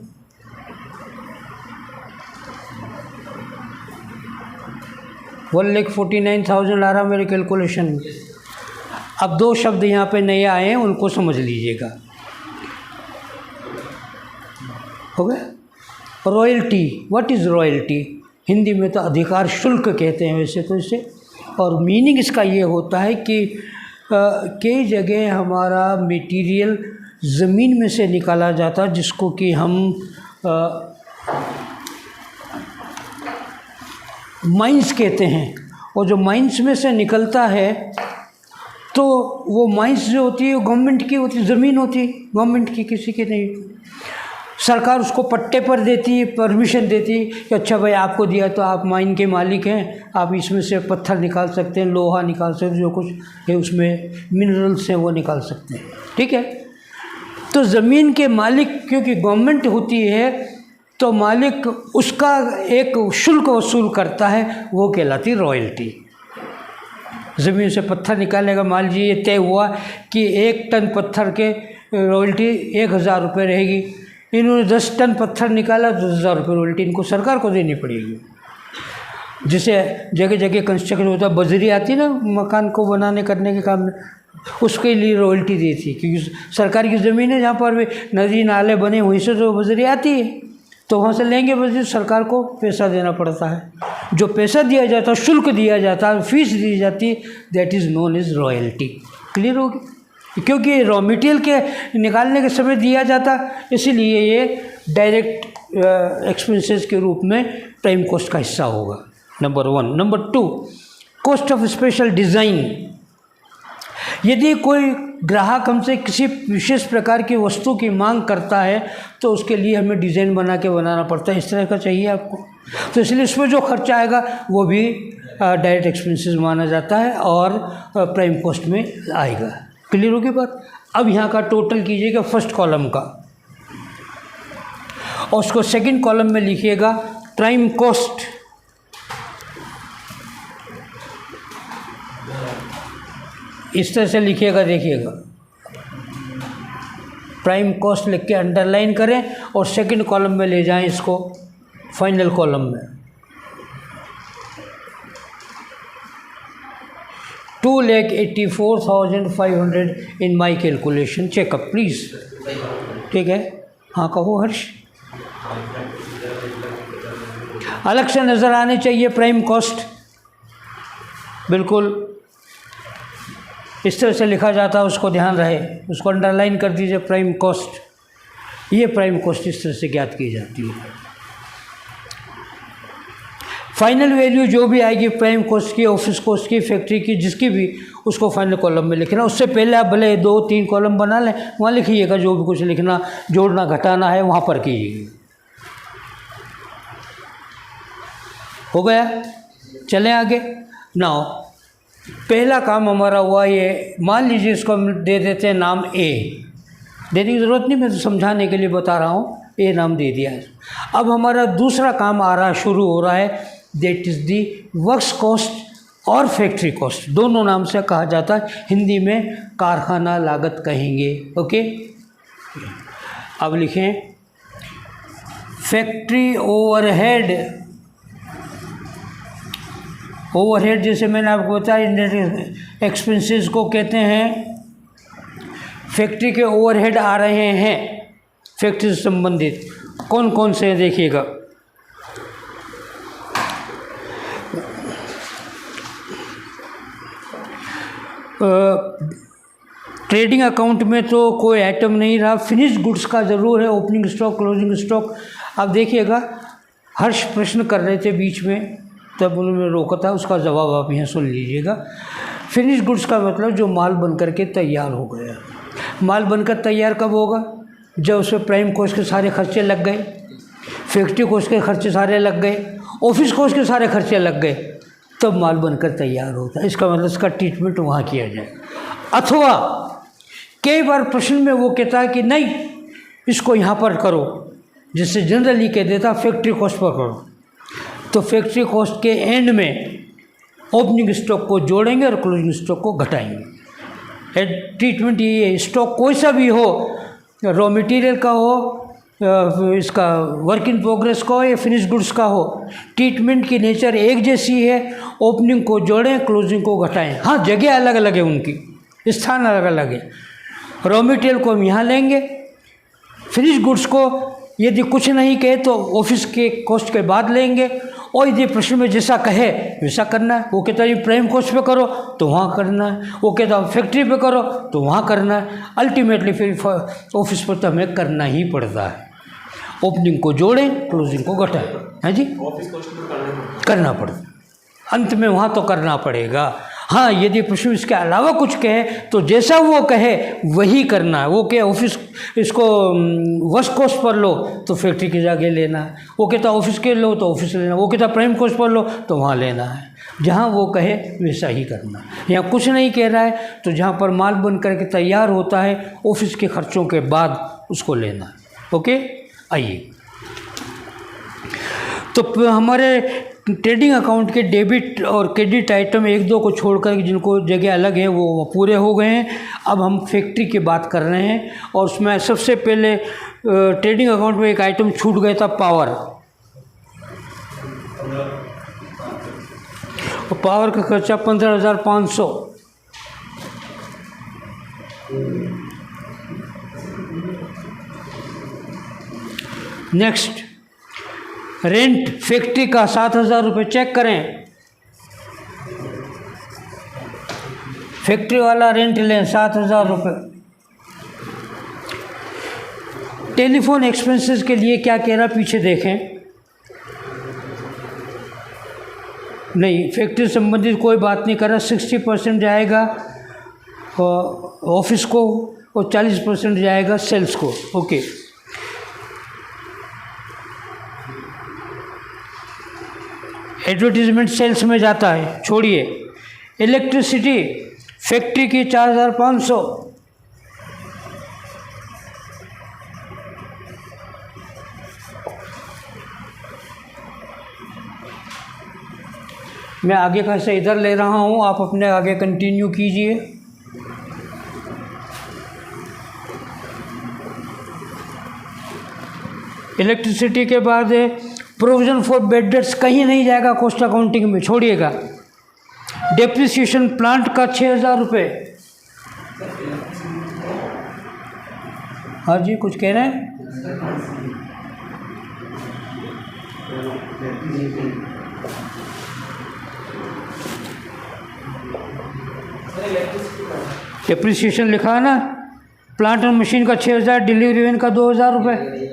$1,49,000 आ रहा मेरे कैलकुलेशन में। अब दो शब्द यहाँ पे नए आए हैं, उनको समझ लीजिएगा। हो गया। Royalty, what is royalty? Hindi में तो अधिकार शुल्क कहते हैं वैसे तो इसे, और मीनिंग इसका ये होता है कि कई जगह हमारा मटेरियल ज़मीन में से निकाला जाता, जिसको कि हम माइंस कहते हैं, और जो माइंस में से निकलता है तो वो माइंस जो होती है वो गवर्नमेंट की होती है, ज़मीन होती है गवर्नमेंट की, किसी की नहीं। सरकार उसको पट्टे पर देती है, परमिशन देती है कि अच्छा भाई आपको दिया तो आप माइन के मालिक हैं, आप इसमें से पत्थर निकाल सकते हैं, लोहा निकाल सकते हैं, जो कुछ है उसमें मिनरल्स हैं वो निकाल सकते हैं, ठीक है। तो ज़मीन के मालिक क्योंकि गवर्नमेंट होती है तो मालिक उसका एक शुल्क वसूल करता है, वो कहलाती रॉयल्टी। ज़मीन से पत्थर निकालेगा, मान लीजिए ये तय हुआ कि 1 टन पत्थर के रॉयल्टी 1,000 रुपये रहेगी, इन्होंने 10 टन पत्थर निकाला तो 10,000 रुपये रॉयल्टी इनको सरकार को देनी पड़ेगी। जिसे जगह जगह कंस्ट्रक्शन होता है, बजरी आती है ना मकान को बनाने करने के काम में, उसके लिए रॉयल्टी दी थी, क्योंकि सरकार की ज़मीन है जहाँ पर भी नदी नाले बने वहीं से तो बजरी आती है, तो वहाँ से लेंगे बजरी, सरकार को पैसा देना पड़ता है। जो पैसा दिया जाता है, शुल्क दिया जाता है, फीस दी जाती है, that is known as royalty. Clear होगी? क्योंकि रॉ मटेरियल के निकालने के समय दिया जाता, इसीलिए ये डायरेक्ट एक्सपेंसेस के रूप में प्राइम कॉस्ट का हिस्सा होगा, number 1। Number 2, cost of special design. यदि कोई ग्राहक हमसे किसी विशेष प्रकार की वस्तु की मांग करता है तो उसके लिए हमें डिज़ाइन बना के बनाना पड़ता है, इस तरह का चाहिए आपको, तो इसलिए इसमें जो खर्चा आएगा वो भी डायरेक्ट एक्सपेंसेस माना जाता है और प्राइम कॉस्ट में आएगा। क्लियर होगी बात? अब यहाँ का टोटल कीजिएगा फर्स्ट कॉलम का, और उसको सेकंड कॉलम में लिखिएगा प्राइम कॉस्ट। इस तरह से लिखिएगा, देखिएगा, प्राइम कॉस्ट लिख के अंडरलाइन करें और सेकंड कॉलम में ले जाएं इसको, फाइनल कॉलम में। 2,84,500 इन माई कैलकुलेशन, चेकअप प्लीज़। ठीक है, हाँ कहो हर्ष। अलग से नज़र आने चाहिए प्राइम कॉस्ट, बिल्कुल इस तरह से लिखा जाता है, उसको ध्यान रहे, उसको अंडरलाइन कर दीजिए प्राइम कॉस्ट। ये प्राइम कॉस्ट इस तरह से ज्ञात की जाती है। फाइनल वैल्यू जो भी आएगी प्राइम कॉस्ट की, ऑफिस कॉस्ट की, फैक्ट्री की, जिसकी भी, उसको फाइनल कॉलम में लिखना। उससे पहले आप भले 2-3 कॉलम बना लें, वहाँ लिखिएगा जो भी कुछ लिखना, जोड़ना घटाना है वहाँ पर कीजिएगा। हो गया? चलें आगे। नाउ पहला काम हमारा हुआ ये, मान लीजिए इसको हम दे देते हैं नाम ए, देने की ज़रूरत नहीं, मैं तो समझाने के लिए बता रहा हूँ, ए नाम दे दिया है। अब हमारा दूसरा काम आ रहा, शुरू हो रहा है, that is the works cost और फैक्ट्री कॉस्ट, दोनों नाम से कहा जाता है, हिंदी में कारखाना लागत कहेंगे। ओके, अब लिखें फैक्ट्री ओवरहेड। ओवरहेड जैसे मैंने आपको बताया इंडायरेक्ट एक्सपेंसेस को कहते हैं। फैक्ट्री के ओवरहेड आ रहे हैं फैक्ट्री से संबंधित, कौन कौन से हैं देखिएगा। ट्रेडिंग अकाउंट में तो कोई आइटम नहीं रहा, फिनिश गुड्स का ज़रूर है, ओपनिंग स्टॉक, क्लोजिंग स्टॉक। अब देखिएगा, हर्ष प्रश्न कर रहे थे बीच में, तब उन्होंने रोका था, उसका जवाब आप यहाँ सुन लीजिएगा। फिनिश गुड्स का मतलब जो माल बन कर के तैयार हो गया। माल बनकर तैयार कब होगा? जब उसमें प्राइम कॉस्ट के सारे खर्चे लग गए, फैक्ट्री कॉस्ट के खर्चे सारे लग गए, ऑफिस कॉस्ट के सारे खर्चे लग गए, तब माल बनकर तैयार होता है। इसका मतलब इसका ट्रीटमेंट वहाँ किया जाए। अथवा कई बार प्रश्न में वो कहता है कि नहीं, इसको यहाँ पर करो, जिससे जनरली कह देता फैक्ट्री कॉस्ट पर करो, तो फैक्ट्री कॉस्ट के एंड में ओपनिंग स्टॉक को जोड़ेंगे और क्लोजिंग स्टॉक को घटाएंगे। ट्रीटमेंट ये है, स्टॉक कोई सा भी हो रॉ मटेरियल का हो, इसका वर्क इन प्रोग्रेस का हो या फिनिश गुड्स का हो, ट्रीटमेंट की नेचर एक जैसी है। ओपनिंग को जोड़ें, क्लोजिंग को घटाएं। हाँ, जगह अलग अलग है, उनकी स्थान अलग अलग है। रॉ मटेरियल को हम यहाँ लेंगे, फिनिश गुड्स को यदि कुछ नहीं कहे तो ऑफिस के कॉस्ट के बाद लेंगे, और यदि प्रश्न में जैसा कहे वैसा करना है। वो कहता है प्राइम कॉस्ट पे करो तो वहाँ करना है, वो कहता है फैक्ट्री पे करो तो वहाँ करना है। अल्टीमेटली फिर ऑफिस पर तो हमें करना ही पड़ता है। ओपनिंग को जोड़ें, क्लोजिंग को घटाएं। है जी, ऑफिस कॉस्ट करना पड़ता, अंत में वहाँ तो करना पड़ेगा। हाँ, यदि प्रश्न इसके अलावा कुछ कहे तो जैसा वो कहे वही करना है। वो कहे ऑफिस इसको वर्स्ट कॉस्ट पर लो तो फैक्ट्री की जगह लेना है, वो कहता ऑफिस के लो तो ऑफिस लेना, वो कहता प्राइम कॉस्ट पर लो तो वहाँ लेना है। जहाँ वो कहे वैसा ही करना है। यहाँ कुछ नहीं कह रहा है तो जहाँ पर माल बन करके तैयार होता है ऑफिस के खर्चों के बाद उसको लेना है। ओके, आइए तो हमारे ट्रेडिंग अकाउंट के डेबिट और क्रेडिट आइटम एक दो को छोड़कर जिनको जगह अलग है वो पूरे हो गए हैं। अब हम फैक्ट्री की बात कर रहे हैं, और उसमें सबसे पहले ट्रेडिंग अकाउंट में एक आइटम छूट गया था, पावर। और पावर का खर्चा 15,500। नेक्स्ट, रेंट फैक्ट्री का 7,000 रुपये। चेक करें, फैक्ट्री वाला रेंट लें 7,000 रुपये। टेलीफोन एक्सपेंसेस के लिए क्या कह रहा, पीछे देखें। नहीं, फैक्ट्री संबंधित कोई बात नहीं कर रहा। 60% जाएगा ऑफिस को और 40% जाएगा सेल्स को। ओके, एडवर्टीजमेंट सेल्स में जाता है, छोड़िए। इलेक्ट्रिसिटी फैक्ट्री की 4,500। मैं आगे का से इधर ले रहा हूँ, आप अपने आगे कंटिन्यू कीजिए। इलेक्ट्रिसिटी के बाद प्रोविजन फॉर बेड डेट्स कहीं नहीं जाएगा कॉस्ट अकाउंटिंग में, छोड़िएगा। डेप्रिसिएशन प्लांट का 6,000 रुपये। हाँ जी, कुछ कह रहे हैं? डेप्रिसिएशन लिखा है ना, प्लांट और मशीन का 6,000, डिलीवरी वैन का 2,000 रुपये।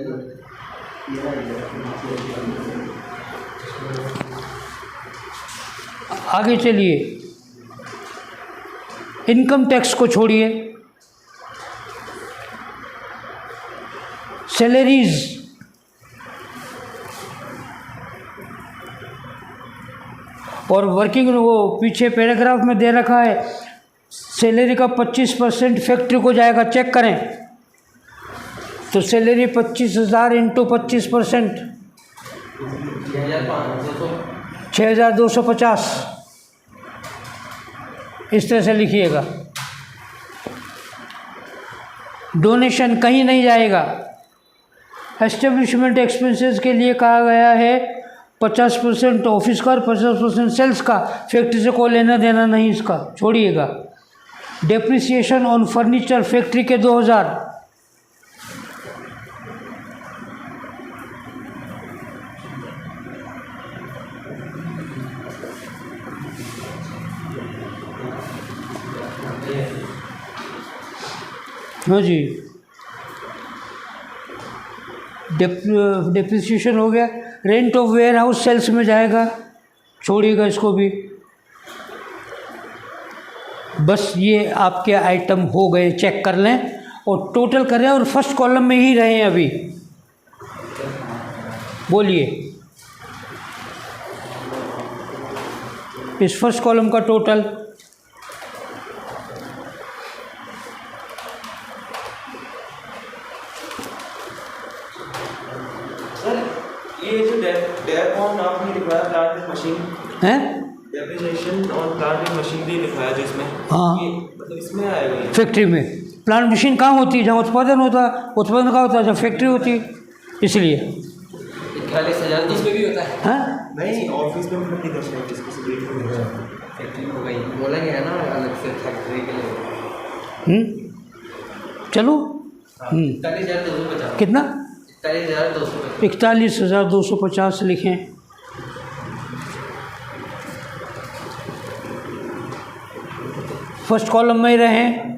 आगे चलिए, इनकम टैक्स को छोड़िए। सैलरीज और वर्किंग, वो पीछे पैराग्राफ में दे रखा है, सैलरी का 25% फैक्ट्री को जाएगा। चेक करें तो सैलरी 25,000 इंटू 25%, 6,250। इस तरह से लिखिएगा। डोनेशन कहीं नहीं जाएगा। एस्टेब्लिशमेंट एक्सपेंसेस के लिए कहा गया है 50% ऑफिस का और 50% सेल्स का। फैक्ट्री से कोई लेना देना नहीं इसका, छोड़िएगा। डेप्रिसिएशन ऑन फर्नीचर फैक्ट्री के 2,000। हाँ जी, डेप्रिसिएशन हो गया। Rent of warehouse sales में जाएगा, छोड़िएगा इसको भी। बस ये आपके आइटम हो गए, चेक कर लें और टोटल करें, और फर्स्ट कॉलम में ही रहें अभी। बोलिए, इस फर्स्ट कॉलम का टोटल ये जो डेप ऑन आपने लिखवाया प्लांट एंड मशीन है, depreciation on plant and machinery लिखवाया जिसमें, हाँ, ये मतलब इसमें आएगा ये? फैक्ट्री में प्लांट मशीन कहाँ होती है? जहाँ उत्पादन होता है। उत्पादन कहाँ होता है? जहाँ फैक्ट्री होती है। इसलिए 41,000 तो उसमें भी होता है। हाँ, नहीं, ऑफिस में भी दर्शन है, किसको से वेट हो गया, फैक्ट्री हो गई, बोला गया ना अलग से फैक्ट्री के लिए। चलो 41,250। कितना? 41,250। 41,250 लिखें। फर्स्ट कॉलम में ही रहें।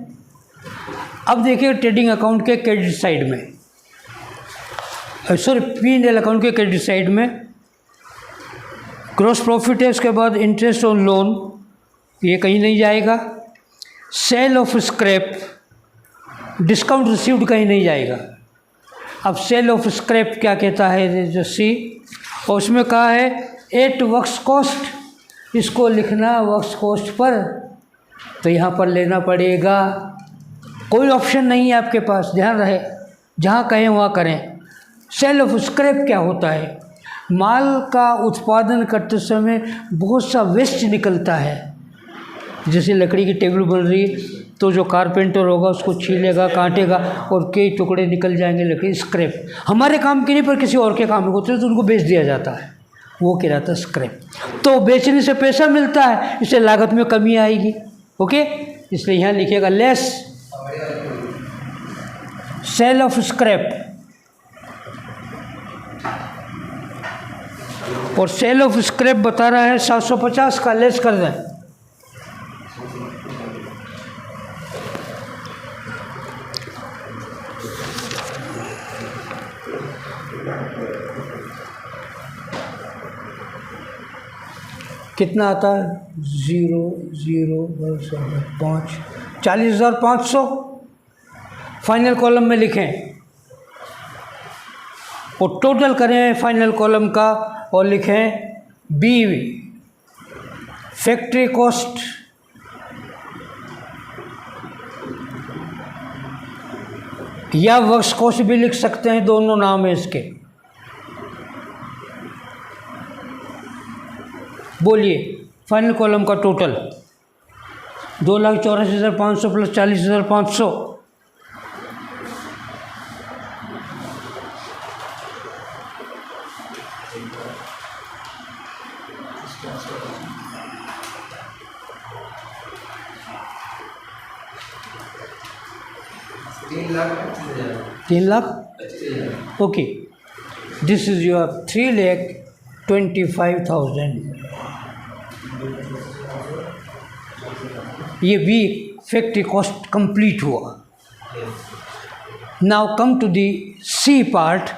अब देखिए ट्रेडिंग अकाउंट के क्रेडिट साइड में, सॉरी P&L अकाउंट के क्रेडिट साइड में ग्रॉस प्रॉफिट है, उसके बाद इंटरेस्ट ऑन लोन, ये कहीं नहीं जाएगा। Sale of scrap, discount received कहीं नहीं जाएगा। अब सेल ऑफ स्क्रैप क्या कहता है जो सी, और उसमें कहा है एट वर्क्स कॉस्ट, इसको लिखना वर्क्स कॉस्ट पर, तो यहाँ पर लेना पड़ेगा। कोई ऑप्शन नहीं है आपके पास, ध्यान रहे, जहाँ कहें वहाँ करें। सेल ऑफ स्क्रैप क्या होता है? माल का उत्पादन करते समय बहुत सा वेस्ट निकलता है। जैसे लकड़ी की टेबल बन रही तो जो कारपेंटर होगा उसको छीलेगा, काटेगा और कई टुकड़े निकल जाएंगे लकड़ी, स्क्रैप। हमारे काम के नहीं पर किसी और के काम के होते हैं तो उनको बेच दिया जाता है, वो कहलाता है स्क्रैप। तो बेचने से पैसा मिलता है, इससे लागत में कमी आएगी। ओके, इसलिए यहाँ लिखिएगा लेस सेल ऑफ स्क्रैप, और सेल ऑफ स्क्रैप बता रहा है 750 का, लेस कर दें। कितना आता है? 0,0,5 40,500 फाइनल कॉलम में लिखें, और टोटल करें फाइनल कॉलम का और लिखें बी फैक्ट्री कॉस्ट या वर्क्स कॉस्ट भी लिख सकते हैं, दोनों नाम है इसके। बोलिए फाइनल कॉलम का टोटल 2,84,500 प्लस 40,500, तीन lakh. Okay, this is your 3,25,000। ये भी फैक्ट्री कॉस्ट कंप्लीट हुआ। Now come to the C part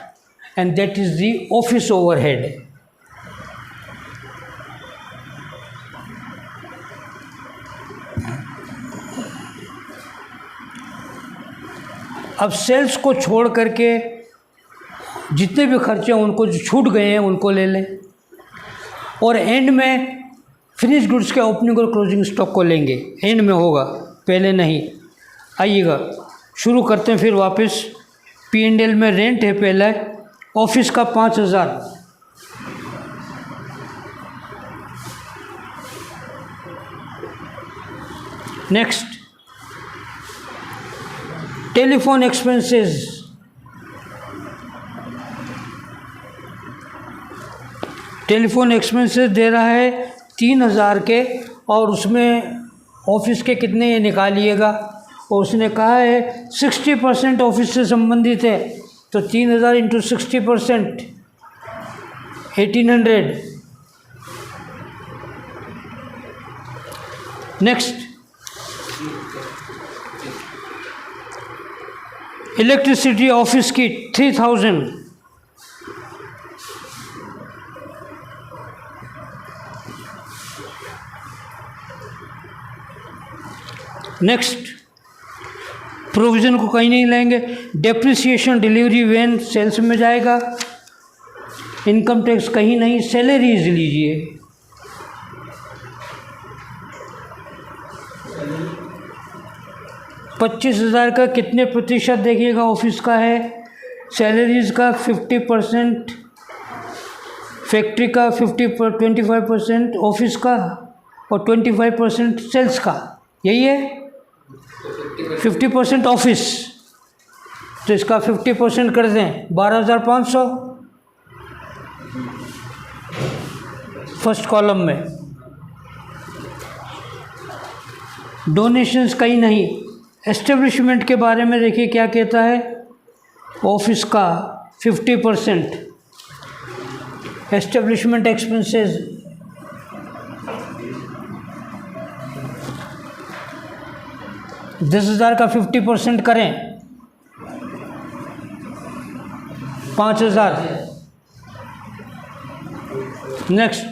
and that is the office overhead. अब सेल्स को छोड़ करके जितने भी खर्चे हैं उनको जो छूट गए हैं उनको ले लें, और एंड में फिनिश गुड्स के ओपनिंग और क्लोजिंग स्टॉक को लेंगे, एंड में होगा, पहले नहीं। आइएगा शुरू करते हैं फिर वापस। P&L में रेंट है पहले, ऑफिस का 5,000, next telephone expenses, telephone expenses दे रहा है 3,000 के, और उसमें ऑफिस के कितने ये निकालिएगा, और उसने कहा है 60% ऑफिस से संबंधित है, तो 3,000 इंटू 60% 1,800। नेक्स्ट इलेक्ट्रिसिटी ऑफिस की 3,000, नेक्स्ट प्रोविज़न को कहीं नहीं लेंगे। डेप्रिसिएशन डिलीवरी वैन सेल्स में जाएगा। इनकम टैक्स कहीं नहीं, सैलरीज लीजिए। $25,000 का कितने प्रतिशत देखिएगा ऑफिस का है, सैलरीज का 50%, फैक्ट्री का 25% ऑफिस का, और 25% सेल्स का, यही है। 50% ऑफिस, तो इसका 50% कर दें 12,500 फर्स्ट कॉलम में। डोनेशंस कहीं नहीं। एस्टेब्लिशमेंट के बारे में देखिए क्या कहता है, ऑफिस का 50%, एस्टेब्लिशमेंट एक्सपेंसेस 10,000 का 50% करें 5,000। Next,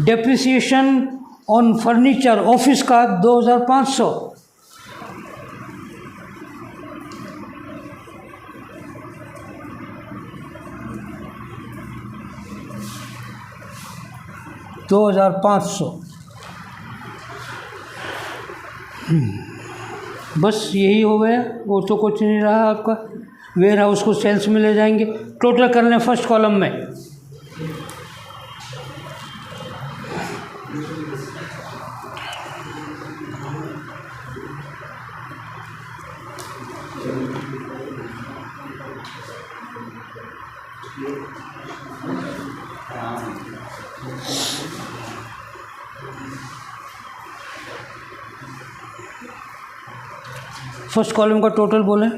depreciation on furniture office का 2,500। बस यही हो गया, वो तो कुछ नहीं रहा आपका। वेयर हाउस को सेल्स में ले जाएंगे, टोटल कर लें फर्स्ट कॉलम में। फर्स्ट कॉलम का टोटल बोलें।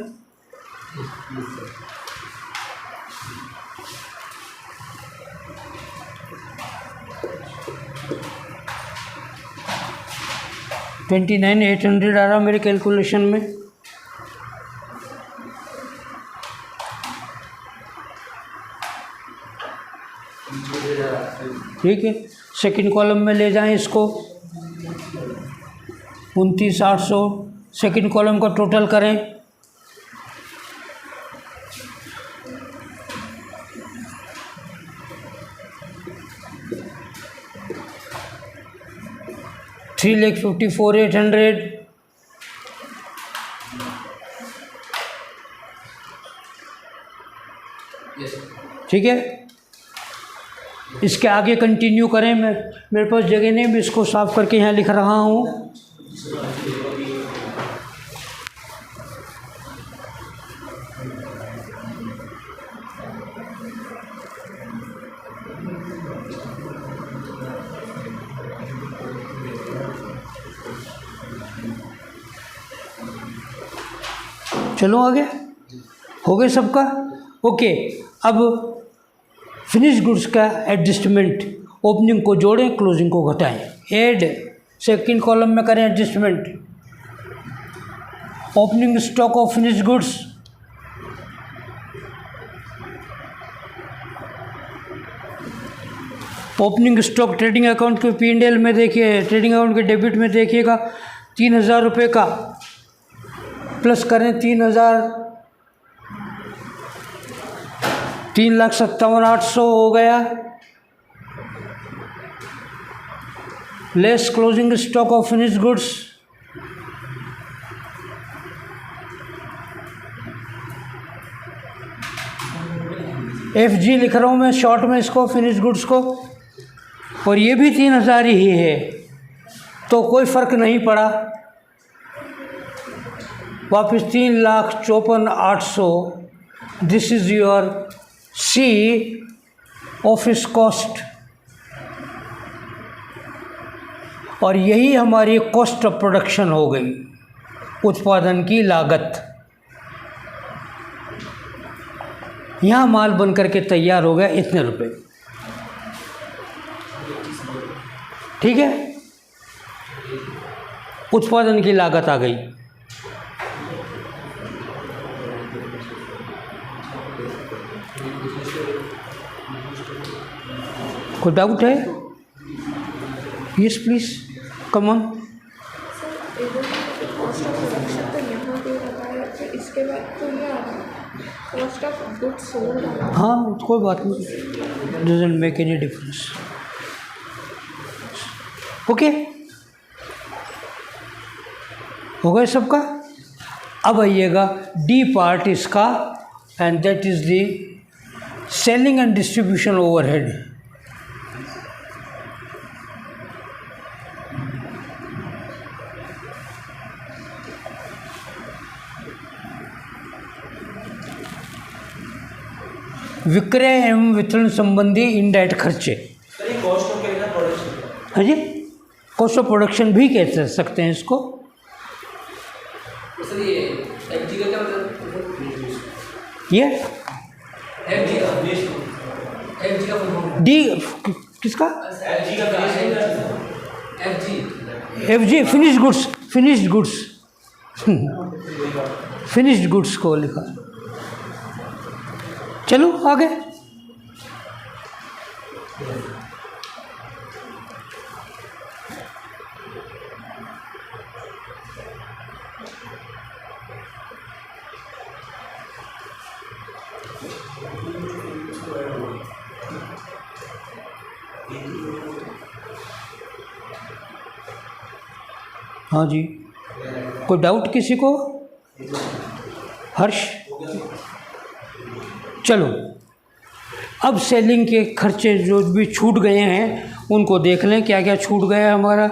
$29,800 आ रहा मेरे कैलकुलेशन में। ठीक है, सेकंड कॉलम में ले जाएं इसको 29,800। सेकंड कॉलम का टोटल करें। $3,54,800। ठीक है, इसके आगे कंटिन्यू करें। मेरे पास जगह नहीं, मैं इसको साफ करके यहाँ लिख रहा हूँ। चलो आगे, हो गए सबका। ओके, अब फिनिश गुड्स का एडजस्टमेंट, ओपनिंग को जोड़ें, क्लोजिंग को घटाएं। ऐड सेकंड कॉलम में करें adjustment. Opening stock of finish goods, opening stock trading account के P&L में देखिए, ट्रेडिंग अकाउंट के डेबिट में देखिएगा 3,000 रुपये का, प्लस करें 3,000, 3,57,800 हो गया, less closing stock of finish goods, FG लिख रहा हूँ मैं शॉर्ट में इसको, फिनिश गुड्स को, और ये भी 3,000 ही है, तो कोई फ़र्क नहीं पड़ा। वापस 3,54,800। This is your C office cost, और यही हमारी कॉस्ट ऑफ प्रोडक्शन हो गई, उत्पादन की लागत। यहाँ माल बन करके तैयार हो गया इतने रुपए। ठीक है, उत्पादन की लागत आ गई। कोई डाउट है? Yes please, come on. Cost of production तो यहाँ पे बताया, फिर इसके बाद तो ये कॉस्ट ऑफ गुड्स सोल्ड। हाँ, कोई बात नहीं, doesn't make any difference. Okay, हो गया सबका। अब आइएगा डी पार्ट इसका, and that is the selling and distribution overhead. विक्रय एवं वितरण संबंधी इनडायरेक्ट खर्चे। सर ये कॉस्ट ऑफ क्या प्रोडक्शन? हाँ जी, कॉस्ट ऑफ प्रोडक्शन भी कह सकते हैं इसको। सर ये एफजी का क्या मतलब? ये एफजी का एफजी का फुल डी किसका? एफजी का FG FG finished goods, finished goods finished goods को लिखा। चलो आगे। हाँ जी, कोई डाउट किसी को? हर्ष, चलो अब सेलिंग के खर्चे जो भी छूट गए हैं उनको देख लें, क्या क्या छूट गया हमारा।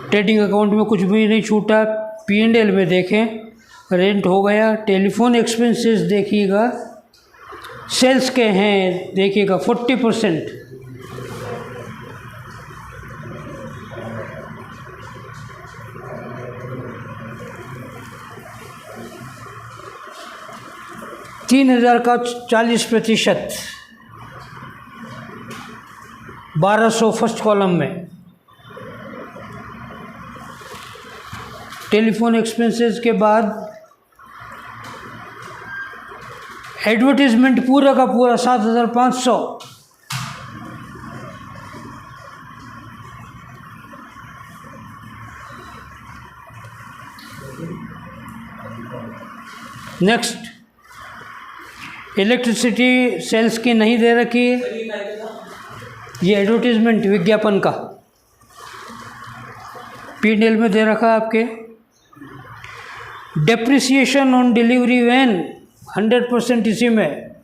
ट्रेडिंग अकाउंट में कुछ भी नहीं छूटा। P&L में देखें, रेंट हो गया, टेलीफोन एक्सपेंसेस देखिएगा, सेल्स के हैं देखिएगा 40%, $3000 का 40%, 1200 फर्स्ट कॉलम में। टेलीफोन एक्सपेंसेस के बाद एडवर्टीजमेंट पूरा का पूरा 7500, नेक्स्ट इलेक्ट्रिसिटी सेल्स की नहीं दे रखी है, ये एडवर्टीजमेंट विज्ञापन का P&L में दे रखा है आपके। डेप्रिसिएशन ऑन डिलीवरी वैन 100% इसी में।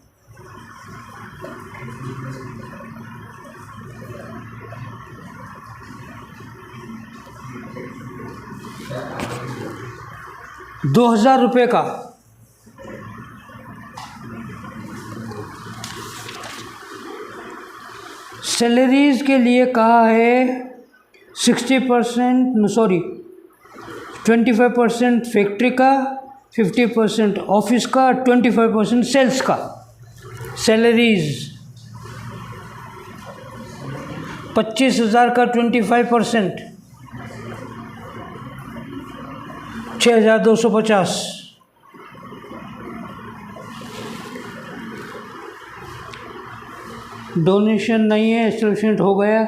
₹2000 का। सैलरीज के लिए कहा है 25% फैक्ट्री का, 50% ऑफिस का, 25% सेल्स का। सैलरीज 25,000 का 25%, 6,250। डोनेशन नहीं है, एस्टेब्लिशमेंट हो गया।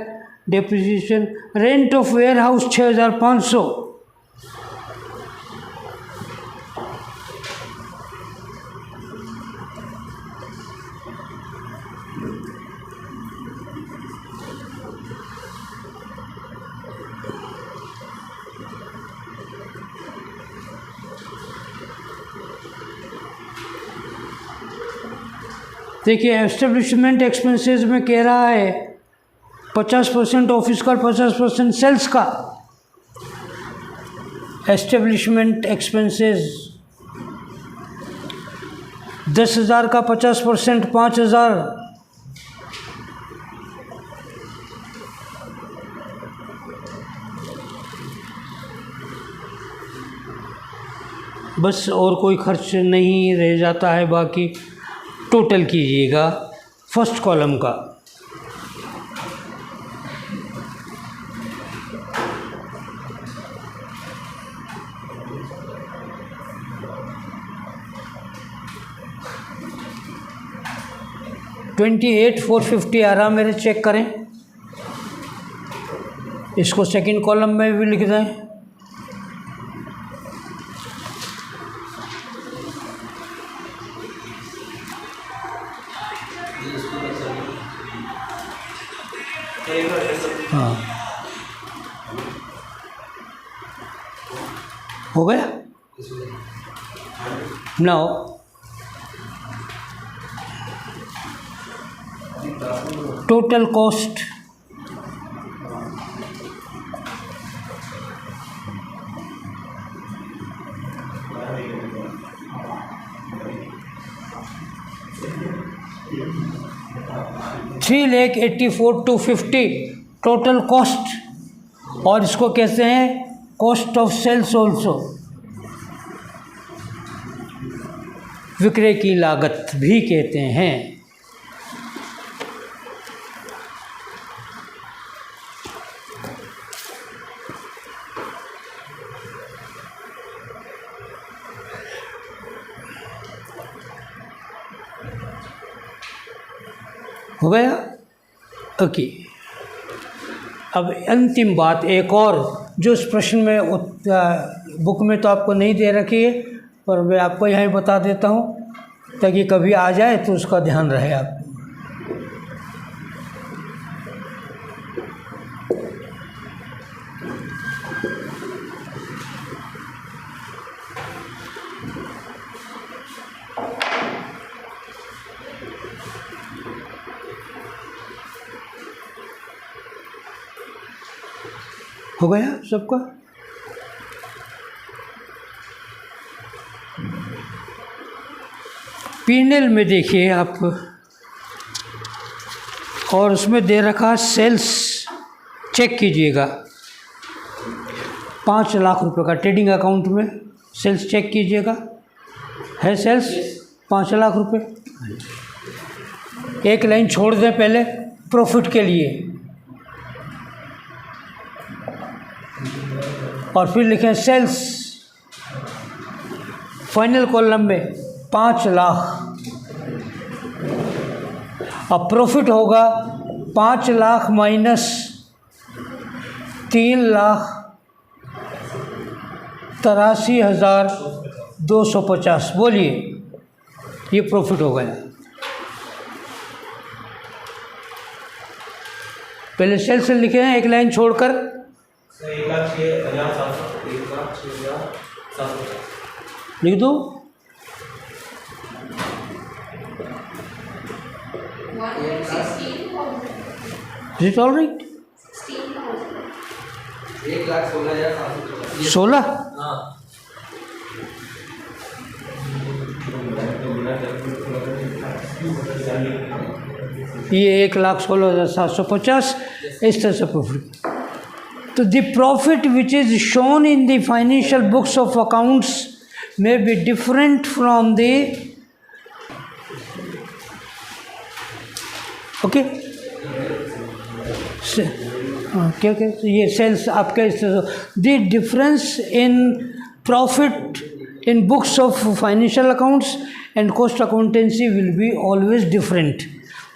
Depreciation, rent of warehouse 6,500। देखिए एस्टेब्लिशमेंट एक्सपेंसेस में कह रहा है 50% ऑफिस का, 50% सेल्स का। एस्टेब्लिशमेंट एक्सपेंसेस 10,000 का 50%, 5,000। बस और कोई खर्च नहीं रह जाता है, बाकी टोटल कीजिएगा फर्स्ट कॉलम का। $28,450 आ रहा मेरे, चेक करें। इसको सेकंड कॉलम में भी लिख दें। हाँ हो गया। Now total cost 3,84,250 total cost, और इसको कहते हैं कॉस्ट ऑफ सेल्स ऑल्सो, विक्रय की लागत भी कहते हैं। हो गया? ओके। अब अंतिम बात एक और, जो इस प्रश्न में बुक में तो आपको नहीं दे रखी है, पर मैं आपको यहाँ बता देता हूँ ताकि कभी आ जाए तो उसका ध्यान रहे आपको। हो गया सबका? पीएनएल में देखिए आप, और उसमें दे रखा सेल्स, चेक कीजिएगा 5 लाख रुपए का ट्रेडिंग अकाउंट में सेल्स चेक कीजिएगा, है सेल्स 5 लाख रुपए। एक लाइन छोड़ दें पहले प्रॉफिट के लिए, और फिर लिखें सेल्स, फाइनल कॉलम में 5 लाख। अब प्रॉफिट होगा 5 लाख माइनस 3,83,250। बोलिए, ये प्रॉफिट हो गया। पहले सेल्स लिखे हैं एक लाइन छोड़कर, 1,06,750 लिख दो। Is it all right? 1,16,750। हाँ। ये 1,16,750 इस तरह से प्रॉफिट। तो the profit which is shown in the financial books of accounts may be different from the, okay, क्या क्या ये सेल्स आपके इस तरह, the difference in profit in books of financial accounts and cost accountancy will be always different,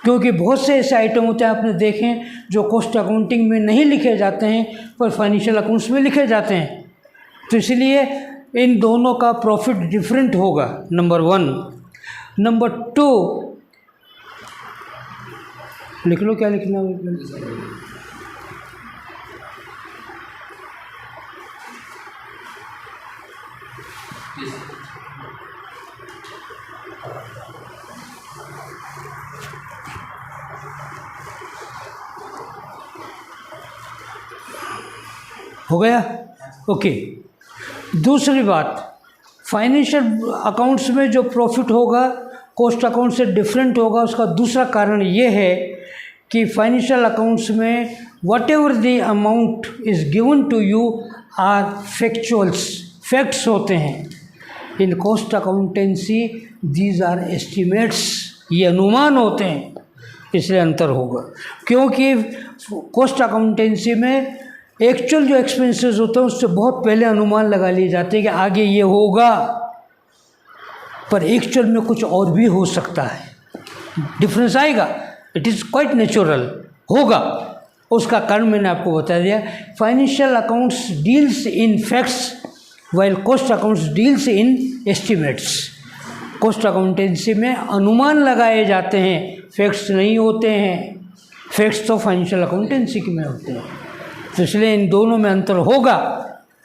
क्योंकि बहुत से ऐसे आइटम होते हैं आपने देखें जो कॉस्ट अकाउंटिंग में नहीं लिखे जाते हैं पर फाइनेंशियल अकाउंट्स में लिखे जाते हैं, तो इसलिए इन दोनों का प्रॉफिट डिफरेंट होगा, नंबर 1। नंबर 2, लिख लो क्या लिखना है। हो गया? ओके। दूसरी बात, फाइनेंशियल अकाउंट्स में जो प्रॉफिट होगा कॉस्ट अकाउंट से डिफरेंट होगा। उसका दूसरा कारण ये है कि फाइनेंशियल अकाउंट्स में whatever the amount is given to you are factuals, facts होते हैं। In cost accountancy these are estimates, ये अनुमान होते हैं, इसलिए अंतर होगा। क्योंकि कॉस्ट अकाउंटेंसी में एक्चुअल जो एक्सपेंसेस होते हैं उससे बहुत पहले अनुमान लगा लिए जाते हैं कि आगे ये होगा, पर एक्चुअल में कुछ और भी हो सकता है, डिफरेंस आएगा। इट इज़ क्वाइट नेचुरल, होगा। उसका कारण मैंने आपको बता दिया। Financial accounts deals in facts while cost accounts deals in estimates. Cost accountancy में अनुमान लगाए जाते हैं, फैक्ट्स नहीं होते हैं। फैक्ट्स तो फाइनेंशियल अकाउंटेंसी में होते हैं, तो इसलिए इन दोनों में अंतर होगा।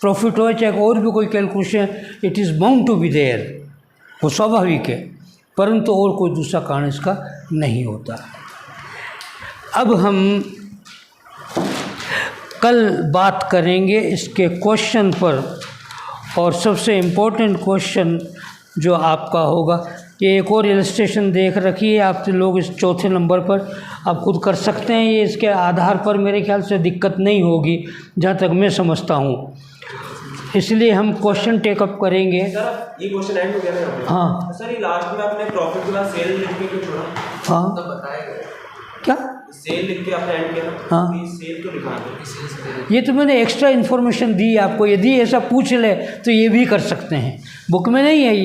प्रॉफिट हो चाहे और भी कोई calculation, it is bound to be there, वो स्वाभाविक है, परंतु और कोई दूसरा कारण इसका नहीं होता। अब हम कल बात करेंगे इसके क्वेश्चन पर, और सबसे इम्पोर्टेंट क्वेश्चन जो आपका होगा ये एक और इलस्ट्रेशन देख रखी है आप लोग इस चौथे नंबर पर, आप खुद कर सकते हैं। ये इसके आधार पर मेरे ख्याल से दिक्कत नहीं होगी जहाँ तक मैं समझता हूँ, इसलिए हम क्वेश्चन टेकअप करेंगे। सर ये क्वेश्चन एंड हो गया ना? हाँ सर ये लास्ट में आपने प्रॉफिट के बाद सेल लिख के क्यों छोड़ा? हाँ तब बताएगा क्या सेल लिख के आपने एंड किया ना? हाँ। ये सेल तो लिखा है। ये तो मैंने एक्स्ट्रा इन्फॉर्मेशन दी आपको, यदि ऐसा पूछ ले तो ये भी कर सकते हैं, बुक में नहीं है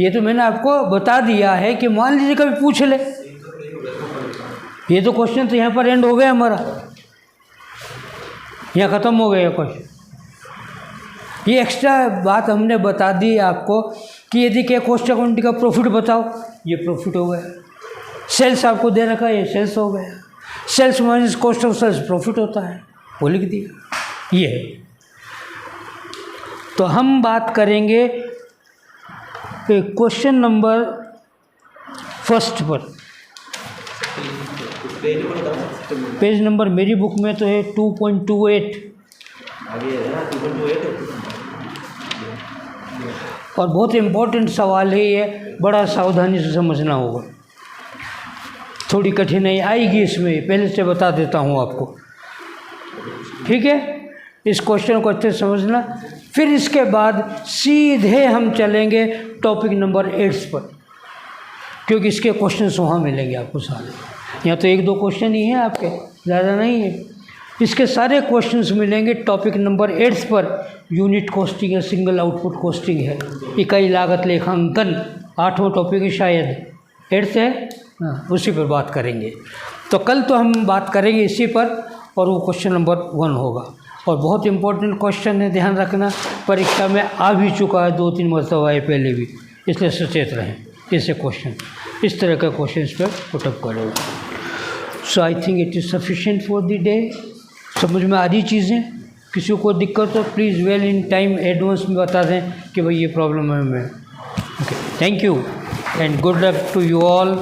ये तो मैंने आपको बता दिया है कि मान लीजिए कभी पूछ ले। ये तो क्वेश्चन तो यहाँ पर एंड हो गया हमारा, यहाँ ख़त्म हो गया क्वेश्चन। ये एक्स्ट्रा बात हमने बता दी आपको कि यदि क्या कॉस्ट अकाउंटिंग का प्रॉफिट बताओ, ये प्रॉफिट हो गया। सेल्स आपको दे रखा है, ये सेल्स हो गया। Sales minus cost of sales profit होता है, वो लिख दिया। ये है। तो हम बात करेंगे क्वेश्चन नंबर फर्स्ट पर। पेज नंबर मेरी बुक में तो है 2.28 और बहुत इम्पोर्टेंट सवाल है ये, बड़ा सावधानी से समझना होगा। थोड़ी कठिनाई आएगी इसमें, पहले से बता देता हूँ आपको, ठीक है। इस क्वेश्चन को अच्छे से समझना। फिर इसके बाद सीधे हम चलेंगे टॉपिक नंबर 8 पर, क्योंकि इसके क्वेश्चन वहाँ मिलेंगे आपको सारे। यहाँ तो 1-2 क्वेश्चन ही हैं आपके, ज़्यादा नहीं है। इसके सारे क्वेश्चंस मिलेंगे टॉपिक नंबर 8 पर। यूनिट कॉस्टिंग है, सिंगल आउटपुट कॉस्टिंग है, इकाई लागत लेखांकन 8वां टॉपिक है शायद, 8 है, हाँ उसी पर बात करेंगे। तो कल तो हम बात करेंगे इसी पर, और वो क्वेश्चन नंबर 1 होगा। और बहुत इंपॉर्टेंट क्वेश्चन है, ध्यान रखना, परीक्षा में आ भी चुका है 2-3 मरतबा आए पहले भी, इसलिए सचेत रहें। ऐसे क्वेश्चन, इस तरह का क्वेश्चन इस पर पुटअप करेंगे। So I think it is sufficient for the day. समझ में आ रही चीज़ें? किसी को दिक्कत हो please well in time advance में बता दें कि भाई ये प्रॉब्लम है हमें। Okay, thank you and good luck to you all.